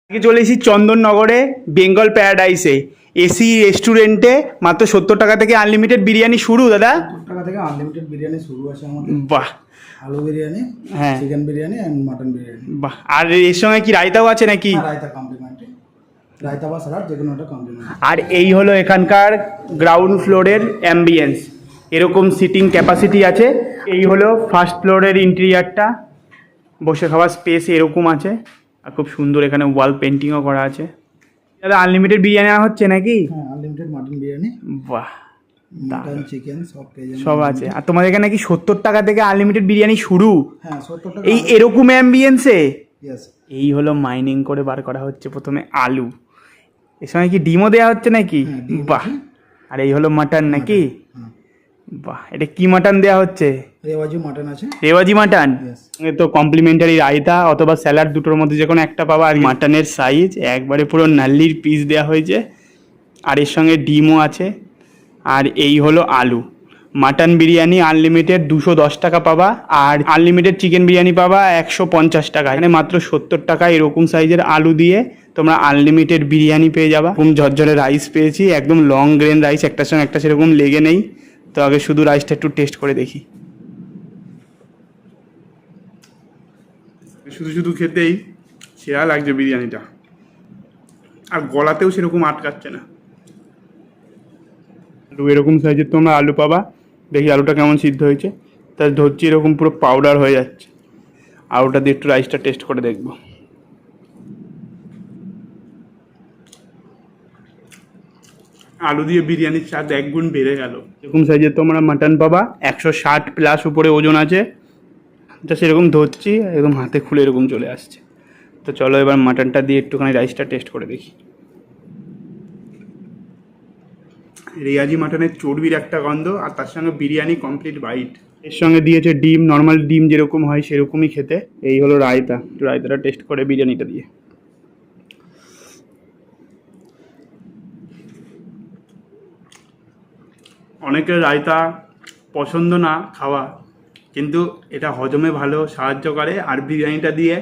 আজকে চলে এসেছি চন্দননগরে বেঙ্গল প্যারাডাইসে এসি রেস্টুরেন্টে। মাত্র 70 টাকা থেকে আনলিমিটেড বিরিয়ানি শুরু। দাদা 70 টাকা থেকে আনলিমিটেড বিরিয়ানি শুরু আছে আমাদের। বাহ, আলু বিরিয়ানি, হ্যাঁ, chicken biryani and mutton biryani. বাহ। আর এর সঙ্গে কি রায়তাও আছে নাকি? রায়তা কমপ্লিমেন্টারি, রায়তা বা সালাড যে কোনো একটা কমপ্লিমেন্টারি। আর এই হলো এখানকার গ্রাউন্ড ফ্লোরের অ্যাম্বিয়েন্স, এরকম সিটিং ক্যাপাসিটি আছে। এই হলো ফার্স্ট ফ্লোরের ইন্টেরিয়ারটা, বসে খাওয়ার স্পেস এরকম আছে। আর খুব সুন্দর এখানে ওয়াল পেন্টিংও করা আছে। দাদা আনলিমিটেড বিরিয়ানি হচ্ছে নাকি? হ্যাঁ, আনলিমিটেড মাটন বিরিয়ানি, বাহ, মাটন চিকেন সব পেয়ে যাবেন, সব আছে। আর তোমাদের এখানে নাকি 70 টাকা থেকে আনলিমিটেড বিরিয়ানি শুরু? হ্যাঁ 70 টাকা। এই এরকম অ্যাম্বিয়েন্সে ইয়েস। এই হলো মাইনিং করে বার করা হচ্ছে প্রথমে আলু, এর সঙ্গে কি ডিমও দেওয়া হচ্ছে নাকি? হ্যাঁ, ডিম বাহ। আছে। আর এই হলো মাটন নাকি? হ্যাঁ, বাহ, এটা কি মাটন দেওয়া হচ্ছে? রেওয়াজি মাটন আছে। রেওয়াজি মাটন। Yes. তো কমপ্লিমেন্টারি রায়তা অথবা স্যালাড দুটোর মধ্যে যে কোনো একটা পাবা। আর মাটনের সাইজ একবারে পুরো নাল্লির পিস দেওয়া হয়েছে। আর এর সঙ্গে ডিমও আছে। আর এই হলো আলু। মাটন বিরিয়ানি আনলিমিটেড 210 টাকা পাবা, আর আনলিমিটেড চিকেন বিরিয়ানি পাবা 150 টাকা। এখানে মাত্র 70 টাকা এরকম সাইজের আলু দিয়ে তোমরা আনলিমিটেড বিরিয়ানি পেয়ে যাবা। খুব ঝরঝরে রাইস পেয়েছি, একদম লং গ্রেন রাইস, একটার সঙ্গে একটা সেরকম লেগে নেই। তো আগে শুধু রাইসটা একটু টেস্ট করে দেখি। শুধু শুধু খেতেই সেরা লাগছে বিরিয়ানিটা, আর গলাতেও সেরকম আটকাচ্ছে না। আলু এরকম সাইজের তোমরা আলু পাবা। দেখি আলুটা কেমন সিদ্ধ হয়েছে। তার ধরছি এরকম পুরো পাউডার হয়ে যাচ্ছে। আলুটা দিয়ে একটু রাইসটা টেস্ট করে দেখবো। আলু দিয়ে বিরিয়ানির স্বাদ একগুণ বেড়ে গেল। এরকম সাইজের তোমরা মাটন পাবা, 160 প্লাস উপরে ওজন আছে। যা সেরকম ধরছি একদম হাতে খুলে এরকম চলে আসছে। তো চলো এবার মাটনটা দিয়ে একটুখানি রাইসটা টেস্ট করে দেখি। রেয়াজি মাটনের চর্বির একটা গন্ধ, আর তার সঙ্গে বিরিয়ানি কমপ্লিট বাইট। এর সঙ্গে দিয়েছে ডিম, নর্মাল ডিম যেরকম হয় সেরকমই খেতে। এই হলো রায়তা, একটু রায়তাটা টেস্ট করে বিরিয়ানিটা দিয়ে। অনেকের রায়তা পছন্দ না খাওয়া, কিন্তু এটা হজমে ভালো সাহায্য করে। আর বিরিয়ানিটা দিয়ে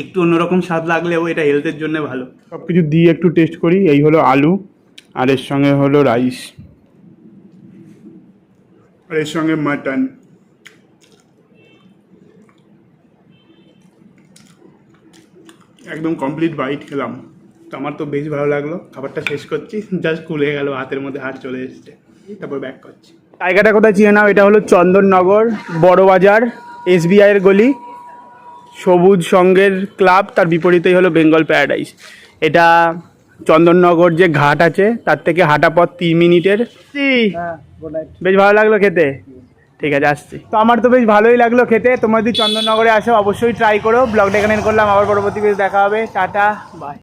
একটু অন্যরকম স্বাদ লাগলেও এটা হেলথের জন্য ভালো। সব কিছু দিয়ে একটু টেস্ট করি। এই হলো আলু, আর এর সঙ্গে হলো রাইস, আর এর সঙ্গে মাটন। একদম কমপ্লিট বাইট খেলাম। তো আমার তো বেশ ভালো লাগলো। খাবারটা শেষ করছি, জাস্ট খুলে গেল, হাতের মধ্যে হাত চলে এসছে। তারপর ব্যাক করছি। জায়গাটা কোথায় চিনে নাও, এটা হলো চন্দননগর বড় বাজার, SBI এর গলি, সবুজ সঙ্গের ক্লাব, তার বিপরীতেই হলো বেঙ্গল প্যারাডাইস। এটা চন্দননগর যে ঘাট আছে তার থেকে হাঁটা পথ 3 মিনিটের। হ্যাঁ, গুড নাইট। বেশ ভালো লাগলো খেতে। ঠিক আছে, আসছি। তো আমার তো বেশ ভালোই লাগলো খেতে। তোমরা যদি চন্দননগরে আসো অবশ্যই ট্রাই করো। ব্লগটা এখানে করলাম, আবার পরবর্তী ভিডিও দেখা হবে। Ta ta, by.